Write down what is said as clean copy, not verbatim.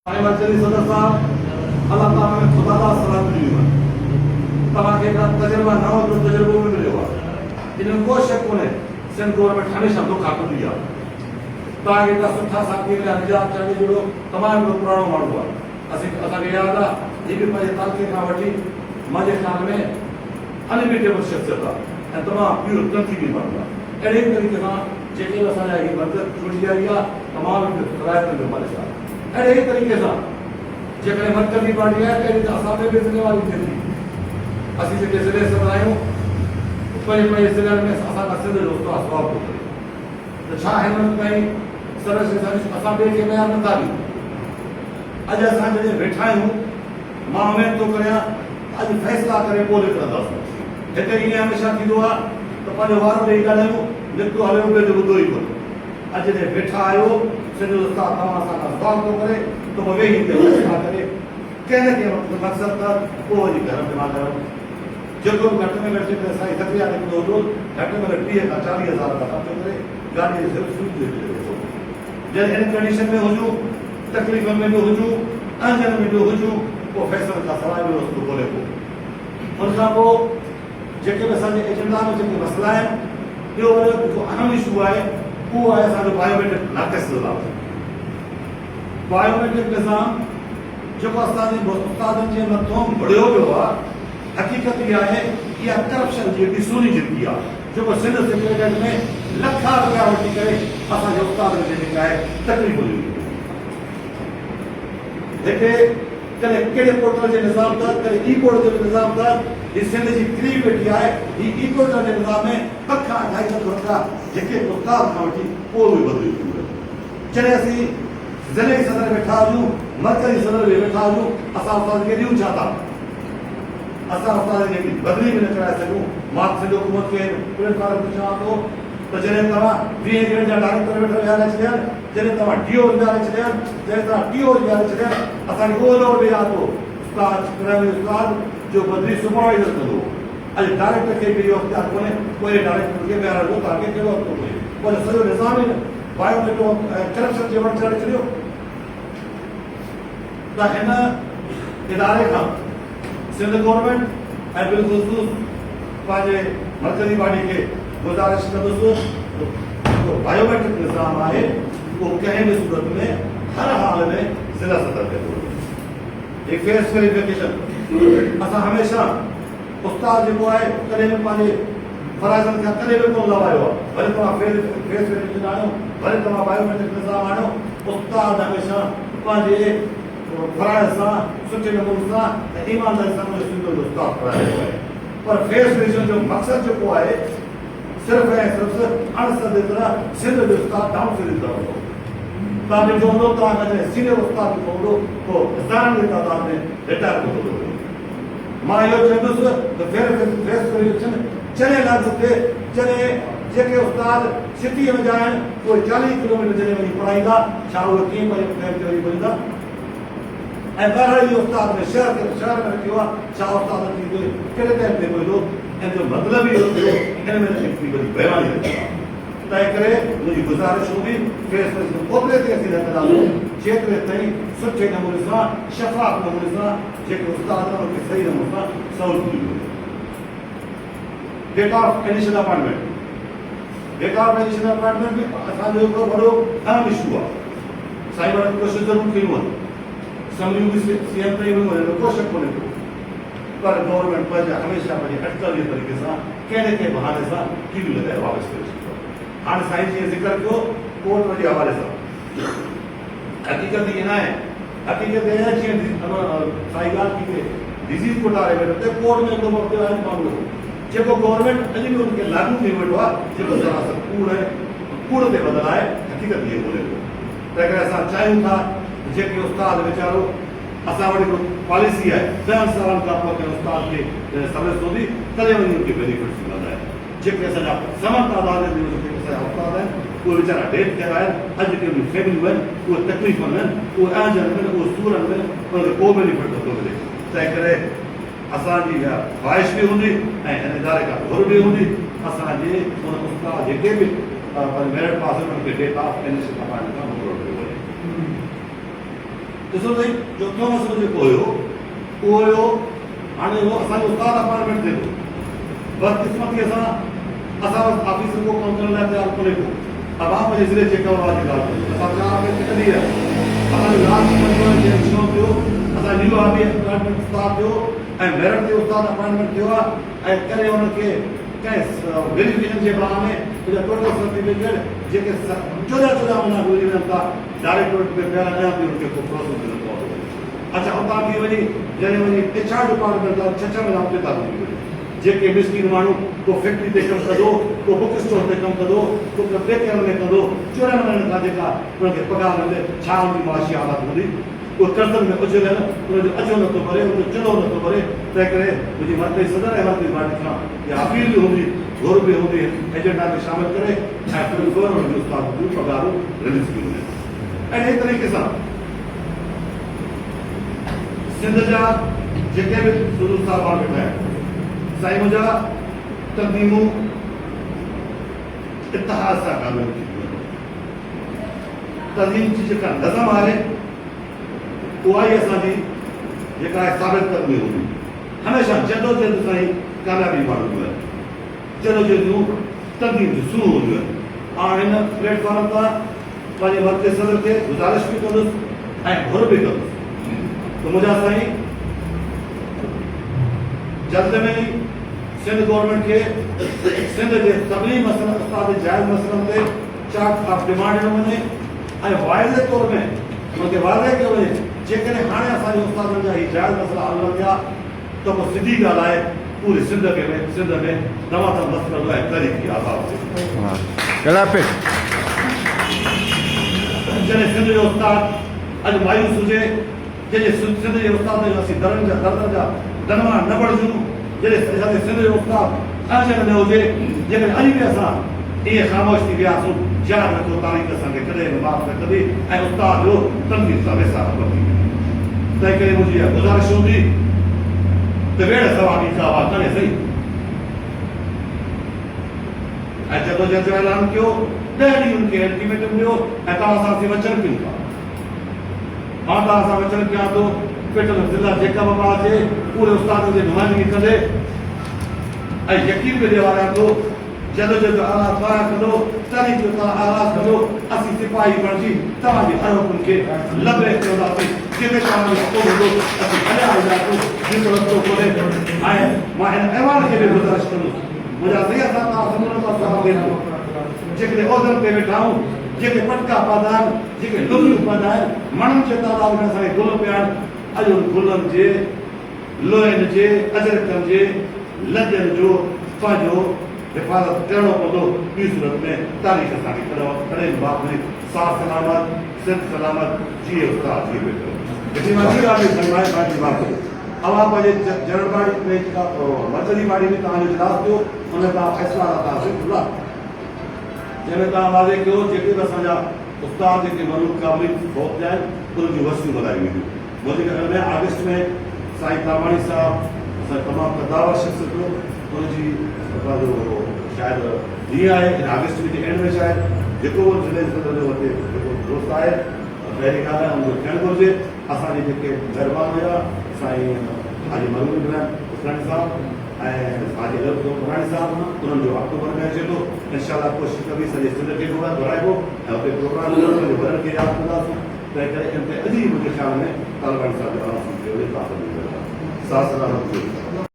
मर्कजी सदर साहब अल्लाह ताला में खुदा दा सलाम दी है तमाके का तजुर्बा ना हो तो तजुर्बों में मिलेगा इन्हें को शक कोने सेंट्रल गवर्नमेंट हमेशा दो खातो दिया ताकि का सुठा साथी में निजात चाहिए जो तमाम लोग पुरानो मार हुआ असा के याद आ ये भी मुझे ताकि का वटी मुझे ख्याल में अनलिमिटेबल शख्सियत है तमाम प्योर तंजीबी मारदा एडे तरीके से जेके असा जाएगी बरकत छुट जाएगा तमाम रायत में हमारे साथ अरे तरीके से जेकॾहिं मरकज़ी पार्टी आहे कहिड़ी त असां में बि ज़िम्मेवारी थिए थी असीं जेके ज़िले सभु आहियूं पंहिंजे ज़िलनि में असां खां सिंध जो उस्ताद सुवाल थो करे त छा हिन वक़्त ताईं सरस असां ॿिए खे बयानु नथा ॾियूं अॼु असां जॾहिं वेठा आहियूं मां उमेद थो करियां अॼु फ़ैसिला करे पोइ निकिरंदासीं हिते ईअं हमेशह थींदो आहे त पंहिंजो वारो ॾेई ॻाल्हायूं निकितो हलियो ॿिए जो ॿुधो ई कोन्हे अॼु जॾहिं वेठा आहियो सिंधु उस्ताद तव्हां सां सुवाल थो करे तो वो वेही ते फैसला करे कहने के मकसद था वो वही घर में मां करो जो घट में घट के साई तकरिया ने दो रोज घट में घट 30 का 40,000 का खर्च करे गाड़ी से सिर्फ दे दे जब इन कंडीशन में हो जो तकलीफ में भी हो जो अंजन में भी हो जो वो फैसला का सवाल भी उसको बोले को उनका वो जेके असांजे एजेंडा में जेके मसला है यो जो अहम इशू है वो है असांजो बायोमेट्रिक नाक़िस लाभ बायोमेट्रिक निज़ाम जो असांजे उस्तादनि जे मथां बढ़ियो वियो आहे हक़ीक़त इहा आहे इहा करप्शन जी ॾिसूनी जिंदगी आहे जेको सिंध सेक्रेटरीट में लखा रुपया वठी करे असांजे उस्तादनि खे जेका आहे तकलीफ़ हुई हिते कॾहिं कहिड़े पोर्टल जे निज़ाम तहत कॾहिं ई पोर्ट जे निज़ाम तहत ही सिंध जी क्री वेठी आहे ही ई पोर्टल जे निज़ाम में ॿ खां 2.5 लख रुपया जेके उस्ताद खां वठी पोइ बि बदिली थी वियो जॾहिं असीं ज़िले सदर वेठा हुजूं मरकज़ी सदर में वेठा हुजूं असां उस्ताद खे ॾियूं छा था असां उस्ताद खे बदिली बि न कराए सघूं मां सॼो हुकूमत खे प्लेटफॉर्म ते चवां थो त जॾहिं तव्हां 20 ग्रेड जा डायरेक्टर वेठा विहारे छॾिया जॾहिं तव्हां डीओ विहारे छॾिया जॾहिं तव्हां टीओ विहारे छॾिया असांखे उहो दौर बि यादि हो उस्ताद प्राइमरी उस्ताद जो बदिली सुपरवाइज़र कंदो अॼु डायरेक्टर खे बि इहो अख़्तियार कोन्हे कोई डायरेक्टर खे विहारण जो तव्हांखे कहिड़ो हक़ कोन्हे पोइ सॼो निज़ाम ई न बायोमेट्रिक करप्शन जे वटि चढ़े छॾियो त हिन इदारे खां सिंध गवर्नमेंट ऐं बिलख़ुसूस पंहिंजे मरकज़ी बॉडी खे गुज़ारिश कंदुसि जेको बायोमेट्रिक निज़ाम आहे उहो कंहिं बि सूरत में हर हाल में ज़िला सतर ते थो वञे फेस वेरिफिकेशन असां हमेशह उस्ताद जेको आहे कॾहिं बि पंहिंजे फराइज़नि खां कॾहिं बि कोन लवायो आहे भले तव्हां फेस वेरिफिकेशन आणियो भले तव्हां बायोमेट्रिक निज़ाम आणियो उस्ताद हमेशह पंहिंजे फराइज़ सां सुठे नमूने सां ऐं ईमानदारी सां मुंहिंजो सिंधु जो उस्ताद पढ़ायो आहे पर फेस वेरिफिकेशन जो मक़सदु जेको आहे सिर्फ़ु ऐं सिर्फ़ु अणसद तरह सिंध जो उस्ताद डाउन सिंध रहंदो तव्हां ॾिठो हूंदो तव्हां जॾहिं सीनियर उस्ताद जेको हूंदो पोइ हज़ारनि जी तादाद में रिटायर कंदो मां इहो चवंदुसि त फेस वेरिफिकेशन चङे लाॻू थिए जॾहिं जेके उस्ताद सिटीअ में जा आहिनि उहे 40 किलोमीटर जॾहिं वञी पढ़ाईंदा छा उहे कीअं पंहिंजे वरी पढ़ंदा ऐं ॿाहिरि इहो उस्ताद में शहर में रखियो आहे छा उस्ताद थींदो कहिड़े टाइम ते पहुंदो ऐं जो मतिलबु इहो थियो हिन में हिकिड़ी वॾी बेईमानी रखी आहे तंहिं करे मुंहिंजी गुज़ारिश हूंदी फेस ओतिरे ते असीं रखंदासीं जेतिरे ताईं सुठे नमूने सां शफ़ाफ़ नमूने सां जेके उस्ताद आहिनि उनखे सही नमूने सां सहूलियत मिले date of addition appointment date of addition appointment बि असांजो हिकिड़ो वॾो अहम इशू आहे साईं वटि कोशिशि ज़रूरु कयूं आहिनि समझूं भी सीएम ताईं वञो को शक कोन्हे को पर गवर्नमेंट पंहिंजा हमेशह पंहिंजे अटकल जे तरीक़े सां कहिड़े कंहिं बहाने सां कीवी लॻाए वापसि करे छॾींदो हाणे साईं जीअं ज़िक्र कयो कोर्ट जे हवाले सां हक़ीक़त इहा न आहे हक़ीक़त इहा आहे जीअं साईं ॻाल्हि थी थिए डिज़ीज़ कोटारे वेठो त कोर्ट में हिकिड़ो मसइलो आहे मामिलो जेको गवर्नमेंट अॼु बि उनखे लागू थी वेठो आहे जेको सरासर कूड़ ते ॿधल आहे हक़ीक़त इहो ॿोले थो तंहिं करे असां चाहियूं था जेके उस्ताद वीचारो असां वटि हिकिड़ो पॉलिसी आहे 10 सालनि खां पोइ कंहिं उस्ताद खे सर्विस हूंदी तॾहिं वञी उनखे बेनिफिट्स मिलंदा आहिनि जेके असांजा सम तादाद में जेके असांजा उस्ताद आहिनि उहे वीचारा डेथ थिया आहिनि अॼु के फैमिलियूं आहिनि उहे तकलीफ़ में आहिनि उहे आजनि में उहे सूरनि में उनखे को बेनिफिट नथो मिले तंहिं करे असांजी इहा ख़्वाहिश बि हूंदी ऐं हिन इदारे खां घुर बि हूंदी असांजे उन उस्ताद जेके बि मेरिट पास उन्हनि खे डेटा एडिशन अपॉइंटमेंट खां मुक़ररु कयो वञे ॾिसो साईं चोथों मसइलो जेको हुयो उहो हुयो हाणे उहो असांजो उस्ताद अपॉइंटमेंट थिए थो बदकिस्मतीअ सां असां वटि ऑफिस को कमु करण लाइ तयारु कोन्हे को अवाम जे ज़िले जे कमु वारी ॻाल्हि असां तयारु में कढी आहे असांजो लास्ट जो थियो असां न्यू आर्मी अपॉइंटमेंट उस्ताद थियो ऐं मेरिट ते उस्ताद अपॉइंटमेंट थियो आहे ऐं करे हुनखे कंहिं वेरिफिकेशन जे बहाने उनजा टोटल सर्टिफिकेट जेके 14 महीना गुज़री वञनि था डायरेक्टोरेट में पिया अञा बि उनखे को प्रोसेस मिलंदो आहे अच्छा उतां थी वञी जॾहिं वञी एचआर डिपार्टमेंट था 6 महीना उते था थी वञे जेके मिस्किन माण्हू को फैक्ट्री ते कमु कंदो को बुक स्टोर ते कमु कंदो को ॿिए कंहिं में कंदो 14 महीननि खां जेका उनखे पघार मिले छा उनजी माशी हालत हूंदी उहे कर्ज़नि में उजल आहिनि उनजो अचो नथो भरे उनजो चुनो नथो भरे तंहिं करे मुंहिंजी मर्कज़ी सदर ऐं मर्कज़ी पार्टी खां इहा अपील बि हूंदी घुर बि हूंदी एजेंडा में शामिल करे ऐं उनजो उस्ताद जूं पघारूं रिलीज़ कयूं अहिड़े तरीक़े सां सिंध जा जेके बि सुरू साहब वेठा आहिनि साईं मुंहिंजा तक़दीमूं इतिहाद सां कामिल थी वियूं तज़ीम जी जेका नज़म आहे उहा ई असांजी जेका आहे साबित करणी हूंदी हमेशह जदोजहद सां ई कामयाबी माण्हू आहे जदोजहदूं तक़दीम जूं शुरू हूंदियूं आहिनि ऐं हिन प्लेटफॉर्म तां पंहिंजे मर्कज़ी सदर खे गुज़ारिश बि कंदुसि ऐं घुर बि कंदुसि त मुंहिंजा साईं जल्द में ई सिंध गवर्नमेंट के सिंध के सभी मसइलनि उस्ताद जाइज़ मसइलनि ते चार्ट ऑफ डिमांड ॾिनो वञे ऐं वाइदे तौर में उनखे वाइदे कयो वञे जेकॾहिं हाणे असांजे उस्तादनि जा हीअ जाइज़ मसइला हल न थिया त पोइ सिधी ॻाल्हि आहे पूरी सिंध में तमामु मसइलो ऐं तरीक़ी आज़ाद थिए जॾहिं सिंध जो उस्ताद अॼु मायूस हुजे जॾहिं सिंध जे उस्ताद जो असीं दर्दनि जा दनवा न बढ़जूं जॾहिं सिंध जो उस्ताद अचण न हुजे जेकॾहिं अॼु बि असां ईअं ख़ामोश थी वियासीं यादि रखो तारीख़ असांखे कॾहिं बि माफ़ न कंदी ऐं उस्ताद जो तनक़ीद सां वेसार वठी तंहिं करे मुंहिंजी इहा गुज़ारिश हूंदी त वेड़ सवाबी का आवाज़ करे सही ऐं जदोजहद जो ऐलान कयो 10 ॾींहंनि खे अल्टीमेटम ॾियो ऐं तव्हां सां असीं वचन कयूं था मां तव्हां सां वचन कयां थो पेटल ज़िला जेका बि अचे पूरे उस्तादनि जी नुमाइंदगी कंदे ऐं यकीन बि ॾियारायां थो जदोजहद आला तयारु कंदो तरीक़ जो आगाज़ कंदो असीं सिपाही बणिजी तव्हांजे हर हुकुम खे लबे कंदासीं जिते तव्हांजो हुकुम हूंदो असीं हलिया वेंदासीं जेको रस्तो खोले ऐं मां हिन अहवाल खे बि गुज़ारिश कंदुसि मुंहिंजा सही असां तव्हां सभिनी खां सवाल ॾिनो जेकॾहिं उहिदनि ते वेठा आहियूं जेके पटका पाता आहिनि जेके लुगियूं पाता आहिनि माण्हुनि जे तादाद में असांखे गुल पिया आहिनि अॼु उन गुलनि जे लोहनि जे अजरकनि जे लजनि जो पंहिंजो हिफ़ाज़त करणो पवंदो ॿी सूरत में तारीख़ असांखे कॾहिं बाप में साफ़ सलामत सिंध सलामत जीअं उस्ताद जीअं वेठो हिते मां ॿी ॻाल्हि फरमाए पंहिंजी बात अवां पंहिंजे जनरल बॉडी में जेका मर्कज़ी बॉडी में तव्हांजो इजलास थियो हुन तव्हां फ़ैसिला तव्हां खुला जंहिंमें तव्हां वाज़े कयो जेके बि असांजा उस्ताद जेके मरूद क़ाबिल फ़ौत थिया आहिनि उन्हनि जूं वसियूं वधायूं वेंदियूं मुंहिंजे घर में अगस्त में साईं तामाणी साहब असां तमामु कदावर शख़्स थियो उनजी जो शायदि ॾींहुं आहे इन अगस्त जे एंड में शायदि जेको बि ज़िले सदर जो हुते जेको दोस्त आहे पहिरीं ॻाल्हि आहे उनजो थियणु घुरिजे असांजे जेके महिरबानी हुया साईं हाजी मरूद हुसैन साहब ऐं हाजी मुरानी साहब उन्हनि जो अक्टूबर में अचे थो इंशाअल्लाह कोशिशि कबी सॼे सिंध खे घुराइबो ऐं हुते प्रोग्राम पंहिंजे वरनि खे यादि कंदासीं तंहिं करे इन ते अॼु ई मुंहिंजे ख़्याल में तालबानी साहब जो आराम सां